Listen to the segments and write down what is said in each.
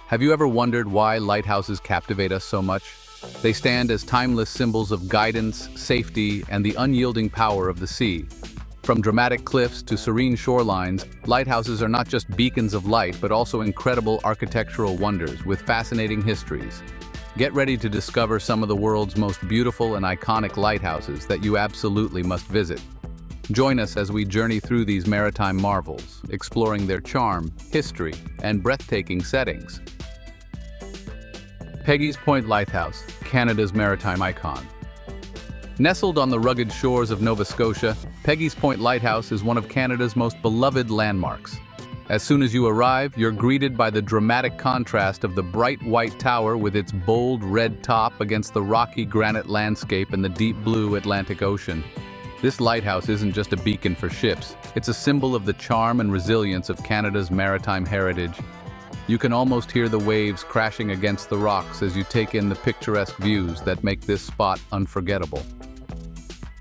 Have you ever wondered why lighthouses captivate us so much? They stand as timeless symbols of guidance, safety, and the unyielding power of the sea. From dramatic cliffs to serene shorelines, lighthouses are not just beacons of light but also incredible architectural wonders with fascinating histories. Get ready to discover some of the world's most beautiful and iconic lighthouses that you absolutely must visit. Join us as we journey through these maritime marvels, exploring their charm, history, and breathtaking settings. Peggy's Point Lighthouse, Canada's maritime icon. Nestled on the rugged shores of Nova Scotia, Peggy's Point Lighthouse is one of Canada's most beloved landmarks. As soon as you arrive, you're greeted by the dramatic contrast of the bright white tower with its bold red top against the rocky granite landscape and the deep blue Atlantic Ocean. This lighthouse isn't just a beacon for ships, it's a symbol of the charm and resilience of Canada's maritime heritage. You can almost hear the waves crashing against the rocks as you take in the picturesque views that make this spot unforgettable.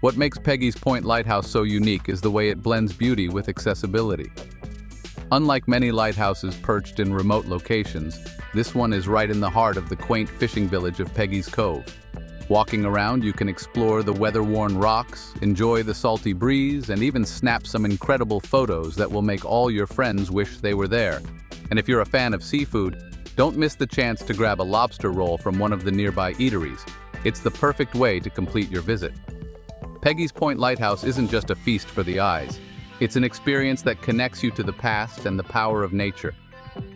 What makes Peggy's Point Lighthouse so unique is the way it blends beauty with accessibility. Unlike many lighthouses perched in remote locations, this one is right in the heart of the quaint fishing village of Peggy's Cove. Walking around, you can explore the weather-worn rocks, enjoy the salty breeze, and even snap some incredible photos that will make all your friends wish they were there. And if you're a fan of seafood, don't miss the chance to grab a lobster roll from one of the nearby eateries. It's the perfect way to complete your visit. Peggy's Point Lighthouse isn't just a feast for the eyes. It's an experience that connects you to the past and the power of nature.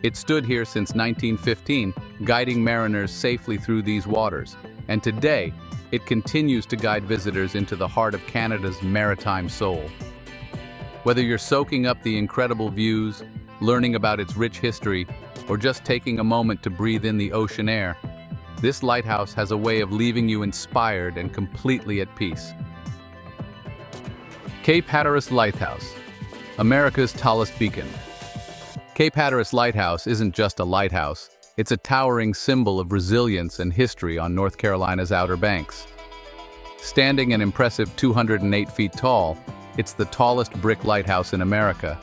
It stood here since 1915, guiding mariners safely through these waters. And today, it continues to guide visitors into the heart of Canada's maritime soul. Whether you're soaking up the incredible views, learning about its rich history, or just taking a moment to breathe in the ocean air, this lighthouse has a way of leaving you inspired and completely at peace. Cape Hatteras Lighthouse, America's tallest beacon. Cape Hatteras Lighthouse isn't just a lighthouse, it's a towering symbol of resilience and history on North Carolina's Outer Banks. Standing an impressive 208 feet tall, it's the tallest brick lighthouse in America.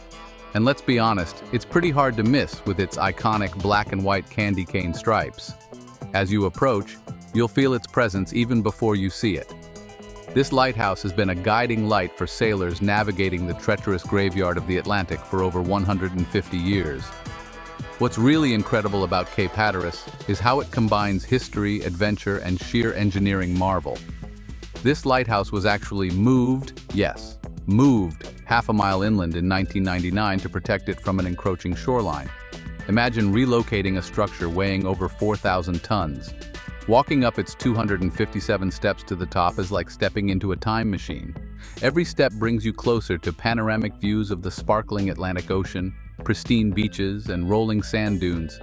And let's be honest, it's pretty hard to miss with its iconic black and white candy cane stripes. As you approach, you'll feel its presence even before you see it. This lighthouse has been a guiding light for sailors navigating the treacherous graveyard of the Atlantic for over 150 years. What's really incredible about Cape Hatteras is how it combines history, adventure, and sheer engineering marvel. This lighthouse was actually moved half a mile inland in 1999 to protect it from an encroaching shoreline. Imagine relocating a structure weighing over 4,000 tons. Walking up its 257 steps to the top is like stepping into a time machine. Every step brings you closer to panoramic views of the sparkling Atlantic Ocean, pristine beaches, and rolling sand dunes.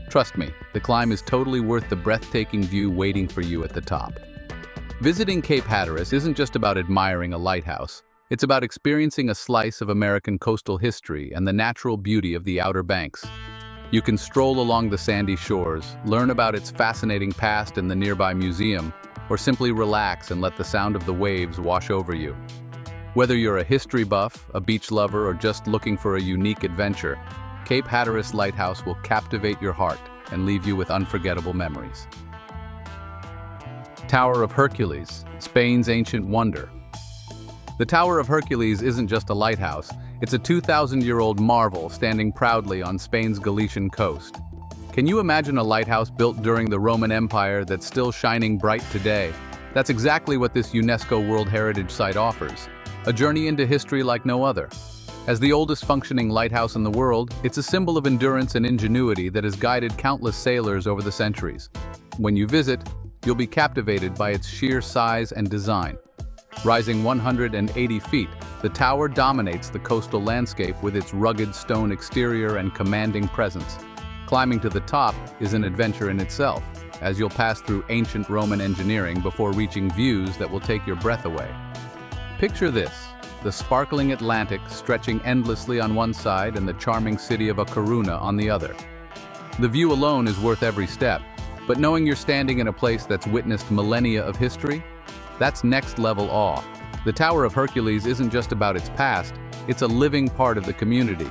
Trust me, the climb is totally worth the breathtaking view waiting for you at the top. Visiting Cape Hatteras isn't just about admiring a lighthouse. It's about experiencing a slice of American coastal history and the natural beauty of the Outer Banks. You can stroll along the sandy shores, learn about its fascinating past in the nearby museum, or simply relax and let the sound of the waves wash over you. Whether you're a history buff, a beach lover, or just looking for a unique adventure, Cape Hatteras Lighthouse will captivate your heart and leave you with unforgettable memories. Tower of Hercules, Spain's ancient wonder. The Tower of Hercules isn't just a lighthouse, it's a 2,000-year-old marvel standing proudly on Spain's Galician coast. Can you imagine a lighthouse built during the Roman Empire that's still shining bright today? That's exactly what this UNESCO World Heritage Site offers, a journey into history like no other. As the oldest functioning lighthouse in the world, it's a symbol of endurance and ingenuity that has guided countless sailors over the centuries. When you visit, you'll be captivated by its sheer size and design. Rising 180 feet, the tower dominates the coastal landscape with its rugged stone exterior and commanding presence. Climbing to the top is an adventure in itself, as you'll pass through ancient Roman engineering before reaching views that will take your breath away. Picture this, the sparkling Atlantic stretching endlessly on one side and the charming city of A Coruña on the other. The view alone is worth every step, but knowing you're standing in a place that's witnessed millennia of history, that's next-level awe. The Tower of Hercules isn't just about its past, it's a living part of the community.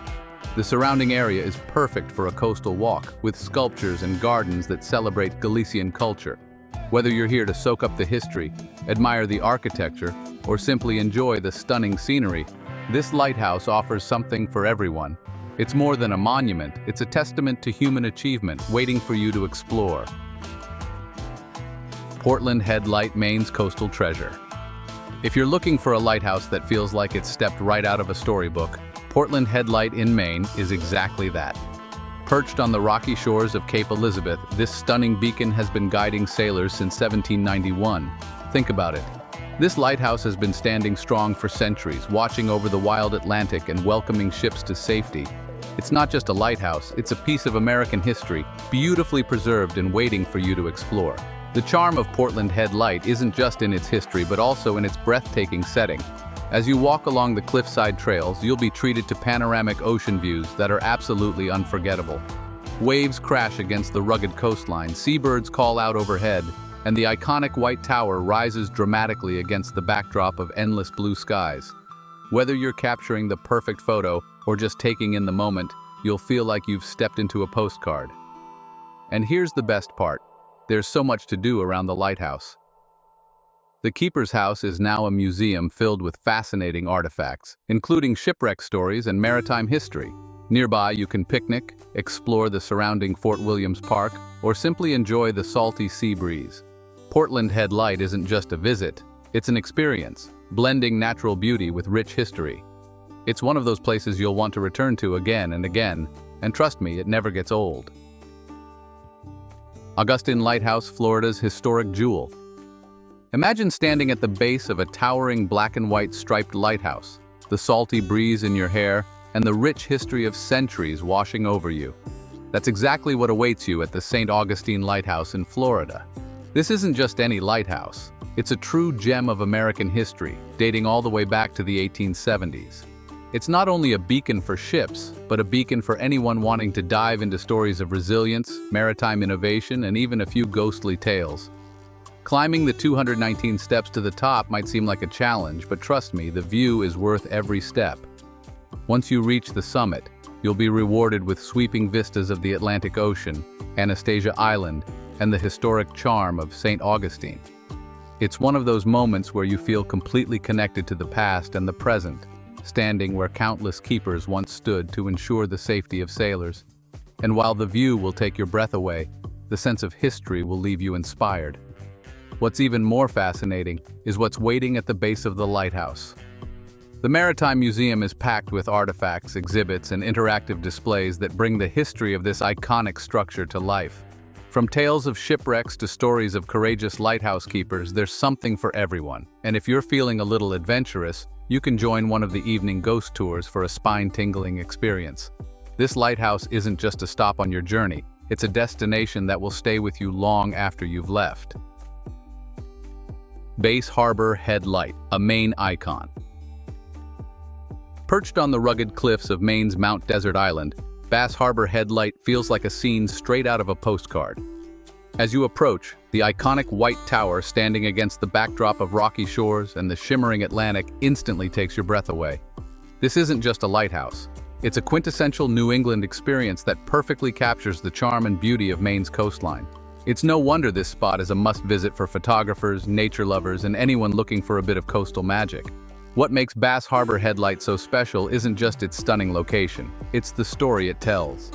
The surrounding area is perfect for a coastal walk, with sculptures and gardens that celebrate Galician culture. Whether you're here to soak up the history, admire the architecture, or simply enjoy the stunning scenery, this lighthouse offers something for everyone. It's more than a monument, it's a testament to human achievement waiting for you to explore. Portland Head Light, Maine's coastal treasure. If you're looking for a lighthouse that feels like it's stepped right out of a storybook, Portland Head Light in Maine is exactly that. Perched on the rocky shores of Cape Elizabeth, this stunning beacon has been guiding sailors since 1791. Think about it. This lighthouse has been standing strong for centuries, watching over the wild Atlantic and welcoming ships to safety. It's not just a lighthouse, it's a piece of American history, beautifully preserved and waiting for you to explore. The charm of Portland Head Light isn't just in its history, but also in its breathtaking setting. As you walk along the cliffside trails, you'll be treated to panoramic ocean views that are absolutely unforgettable. Waves crash against the rugged coastline, seabirds call out overhead, and the iconic white tower rises dramatically against the backdrop of endless blue skies. Whether you're capturing the perfect photo or just taking in the moment, you'll feel like you've stepped into a postcard. And here's the best part. There's so much to do around the lighthouse. The Keeper's House is now a museum filled with fascinating artifacts, including shipwreck stories and maritime history. Nearby, you can picnic, explore the surrounding Fort Williams Park, or simply enjoy the salty sea breeze. Portland Head Light isn't just a visit, it's an experience, blending natural beauty with rich history. It's one of those places you'll want to return to again and again, and trust me, it never gets old. Augustine Lighthouse, Florida's historic jewel. Imagine standing at the base of a towering black and white striped lighthouse, the salty breeze in your hair, and the rich history of centuries washing over you. That's exactly what awaits you at the St. Augustine Lighthouse in Florida. This isn't just any lighthouse. It's a true gem of American history, dating all the way back to the 1870s. It's not only a beacon for ships, but a beacon for anyone wanting to dive into stories of resilience, maritime innovation, and even a few ghostly tales. Climbing the 219 steps to the top might seem like a challenge, but trust me, the view is worth every step. Once you reach the summit, you'll be rewarded with sweeping vistas of the Atlantic Ocean, Anastasia Island, and the historic charm of St. Augustine. It's one of those moments where you feel completely connected to the past and the present, standing where countless keepers once stood to ensure the safety of sailors. And while the view will take your breath away, the sense of history will leave you inspired. What's even more fascinating is what's waiting at the base of the lighthouse. The Maritime Museum is packed with artifacts, exhibits, and interactive displays that bring the history of this iconic structure to life. From tales of shipwrecks to stories of courageous lighthouse keepers, there's something for everyone. And if you're feeling a little adventurous, you can join one of the evening ghost tours for a spine-tingling experience. This lighthouse isn't just a stop on your journey, it's a destination that will stay with you long after you've left. Bass Harbor Head Light, a Maine icon. Perched on the rugged cliffs of Maine's Mount Desert Island, Bass Harbor Head Light feels like a scene straight out of a postcard. As you approach, the iconic white tower standing against the backdrop of rocky shores and the shimmering Atlantic instantly takes your breath away. This isn't just a lighthouse. It's a quintessential New England experience that perfectly captures the charm and beauty of Maine's coastline. It's no wonder this spot is a must-visit for photographers, nature lovers, and anyone looking for a bit of coastal magic. What makes Bass Harbor Head Light so special isn't just its stunning location, it's the story it tells.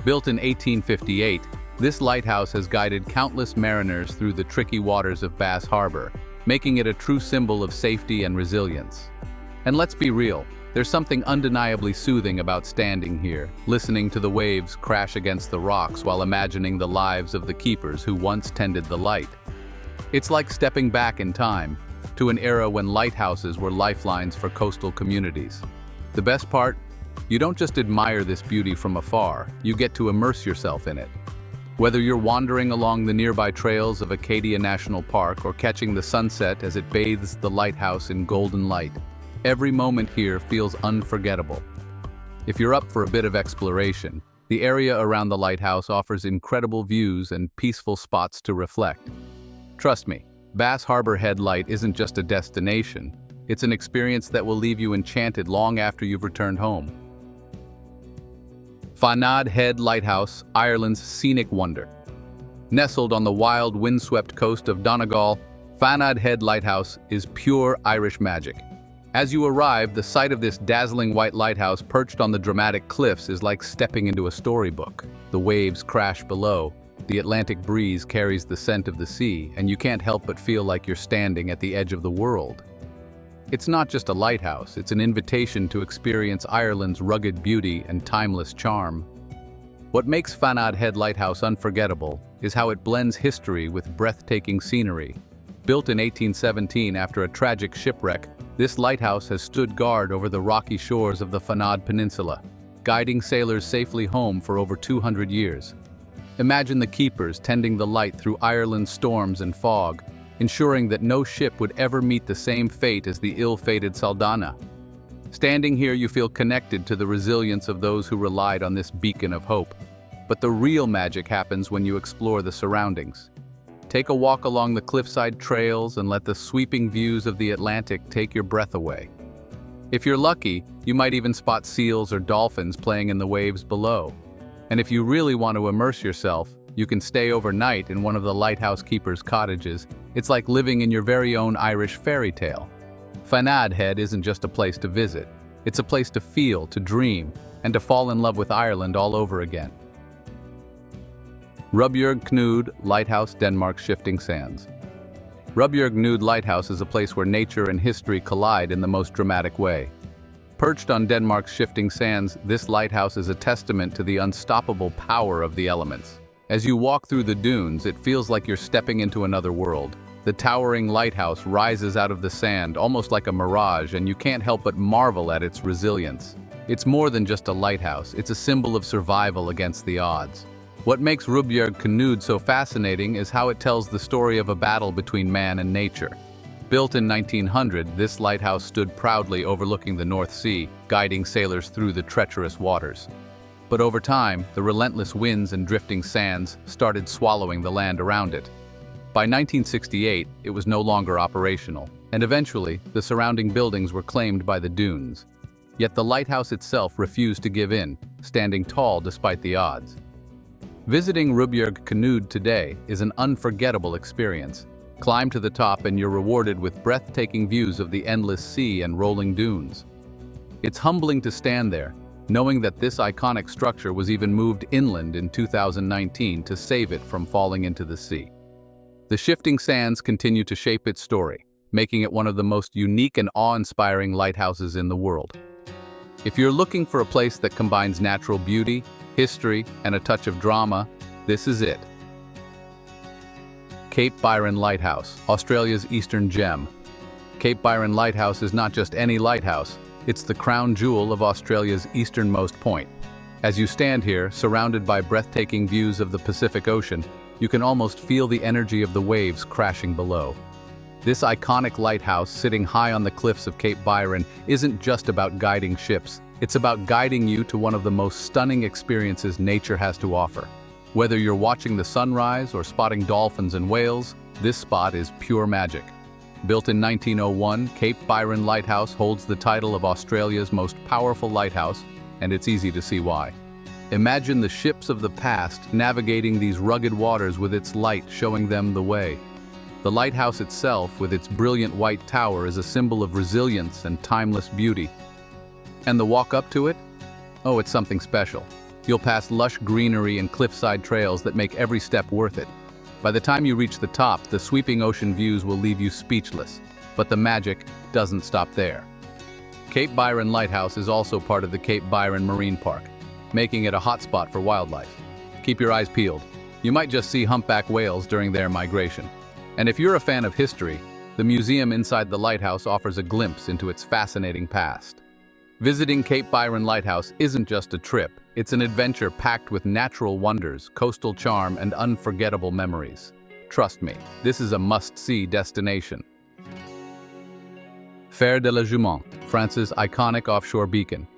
Built in 1858, this lighthouse has guided countless mariners through the tricky waters of Bass Harbor, making it a true symbol of safety and resilience. And let's be real, there's something undeniably soothing about standing here, listening to the waves crash against the rocks while imagining the lives of the keepers who once tended the light. It's like stepping back in time, to an era when lighthouses were lifelines for coastal communities. The best part? You don't just admire this beauty from afar, you get to immerse yourself in it. Whether you're wandering along the nearby trails of Acadia National Park or catching the sunset as it bathes the lighthouse in golden light, every moment here feels unforgettable. If you're up for a bit of exploration, the area around the lighthouse offers incredible views and peaceful spots to reflect. Trust me, Bass Harbor Head Light isn't just a destination, it's an experience that will leave you enchanted long after you've returned home. Fanad Head Lighthouse, Ireland's scenic wonder. Nestled on the wild, windswept coast of Donegal, Fanad Head Lighthouse is pure Irish magic. As you arrive, the sight of this dazzling white lighthouse perched on the dramatic cliffs is like stepping into a storybook. The waves crash below, the Atlantic breeze carries the scent of the sea, and you can't help but feel like you're standing at the edge of the world. It's not just a lighthouse, it's an invitation to experience Ireland's rugged beauty and timeless charm. What makes Fanad Head Lighthouse unforgettable is how it blends history with breathtaking scenery. Built in 1817 after a tragic shipwreck, this lighthouse has stood guard over the rocky shores of the Fanad Peninsula, guiding sailors safely home for over 200 years. Imagine the keepers tending the light through Ireland's storms and fog, ensuring that no ship would ever meet the same fate as the ill-fated Saldanha. Standing here, you feel connected to the resilience of those who relied on this beacon of hope. But the real magic happens when you explore the surroundings. Take a walk along the cliffside trails and let the sweeping views of the Atlantic take your breath away. If you're lucky, you might even spot seals or dolphins playing in the waves below. And if you really want to immerse yourself, you can stay overnight in one of the lighthouse keepers' cottages. It's like living in your very own Irish fairy tale. Fanad Head isn't just a place to visit. It's a place to feel, to dream, and to fall in love with Ireland all over again. Rubjerg Knud Lighthouse, Denmark's shifting sands. Rubjerg Knud Lighthouse is a place where nature and history collide in the most dramatic way. Perched on Denmark's shifting sands, this lighthouse is a testament to the unstoppable power of the elements. As you walk through the dunes, it feels like you're stepping into another world. The towering lighthouse rises out of the sand, almost like a mirage, and you can't help but marvel at its resilience. It's more than just a lighthouse, it's a symbol of survival against the odds. What makes Rubjerg Knud so fascinating is how it tells the story of a battle between man and nature. Built in 1900, this lighthouse stood proudly overlooking the North Sea, guiding sailors through the treacherous waters. But over time, the relentless winds and drifting sands started swallowing the land around it. By 1968, it was no longer operational, and eventually, the surrounding buildings were claimed by the dunes. Yet the lighthouse itself refused to give in, standing tall despite the odds. Visiting Rubjerg Knud today is an unforgettable experience. Climb to the top and you're rewarded with breathtaking views of the endless sea and rolling dunes. It's humbling to stand there, knowing that this iconic structure was even moved inland in 2019 to save it from falling into the sea. The shifting sands continue to shape its story, making it one of the most unique and awe-inspiring lighthouses in the world. If you're looking for a place that combines natural beauty, history, and a touch of drama, this is it. Cape Byron Lighthouse, Australia's eastern gem. Cape Byron Lighthouse is not just any lighthouse, it's the crown jewel of Australia's easternmost point. As you stand here, surrounded by breathtaking views of the Pacific Ocean, you can almost feel the energy of the waves crashing below. This iconic lighthouse, sitting high on the cliffs of Cape Byron, isn't just about guiding ships. It's about guiding you to one of the most stunning experiences nature has to offer. Whether you're watching the sunrise or spotting dolphins and whales, this spot is pure magic. Built in 1901, Cape Byron Lighthouse holds the title of Australia's most powerful lighthouse, and it's easy to see why. Imagine the ships of the past navigating these rugged waters with its light showing them the way. The lighthouse itself, with its brilliant white tower, is a symbol of resilience and timeless beauty. And the walk up to it? Oh, it's something special. You'll pass lush greenery and cliffside trails that make every step worth it. By the time you reach the top, the sweeping ocean views will leave you speechless. But the magic doesn't stop there. Cape Byron Lighthouse is also part of the Cape Byron Marine Park, making it a hotspot for wildlife. Keep your eyes peeled. You might just see humpback whales during their migration. And if you're a fan of history, the museum inside the lighthouse offers a glimpse into its fascinating past. Visiting Cape Byron Lighthouse isn't just a trip, it's an adventure packed with natural wonders, coastal charm, and unforgettable memories. Trust me, this is a must-see destination. Fer de la Jument, France's iconic offshore beacon.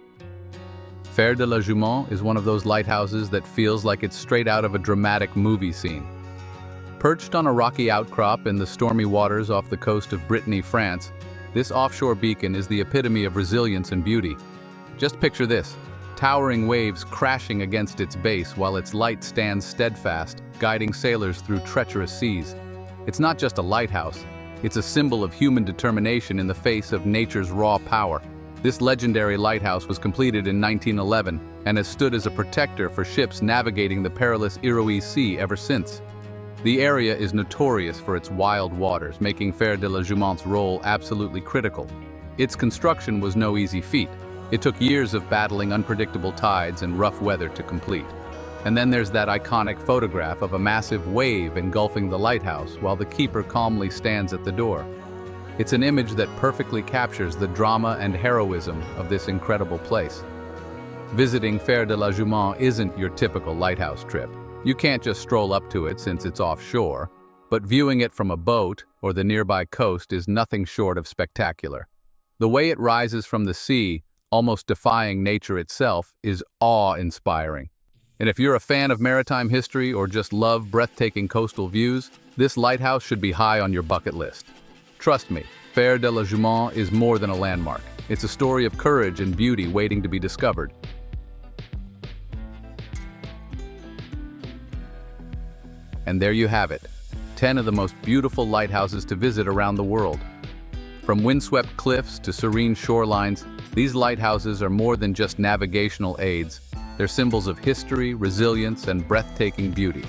Fer de la Jument is one of those lighthouses that feels like it's straight out of a dramatic movie scene. Perched on a rocky outcrop in the stormy waters off the coast of Brittany, France, this offshore beacon is the epitome of resilience and beauty. Just picture this, towering waves crashing against its base while its light stands steadfast, guiding sailors through treacherous seas. It's not just a lighthouse, it's a symbol of human determination in the face of nature's raw power. This legendary lighthouse was completed in 1911 and has stood as a protector for ships navigating the perilous Iroquois Sea ever since. The area is notorious for its wild waters, making Fer de la Jument's role absolutely critical. Its construction was no easy feat. It took years of battling unpredictable tides and rough weather to complete. And then there's that iconic photograph of a massive wave engulfing the lighthouse while the keeper calmly stands at the door. It's an image that perfectly captures the drama and heroism of this incredible place. Visiting Fer de la Jument isn't your typical lighthouse trip. You can't just stroll up to it since it's offshore, but viewing it from a boat or the nearby coast is nothing short of spectacular. The way it rises from the sea, almost defying nature itself, is awe-inspiring. And if you're a fan of maritime history or just love breathtaking coastal views, this lighthouse should be high on your bucket list. Trust me, Fer de la Jument is more than a landmark. It's a story of courage and beauty waiting to be discovered. And there you have it, 10 of the most beautiful lighthouses to visit around the world. From windswept cliffs to serene shorelines, these lighthouses are more than just navigational aids. They're symbols of history, resilience, and breathtaking beauty.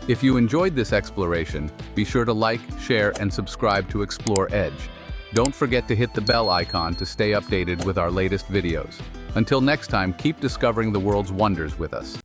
If you enjoyed this exploration, be sure to like, share, and subscribe to Explore Edge. Don't forget to hit the bell icon to stay updated with our latest videos. Until next time, keep discovering the world's wonders with us.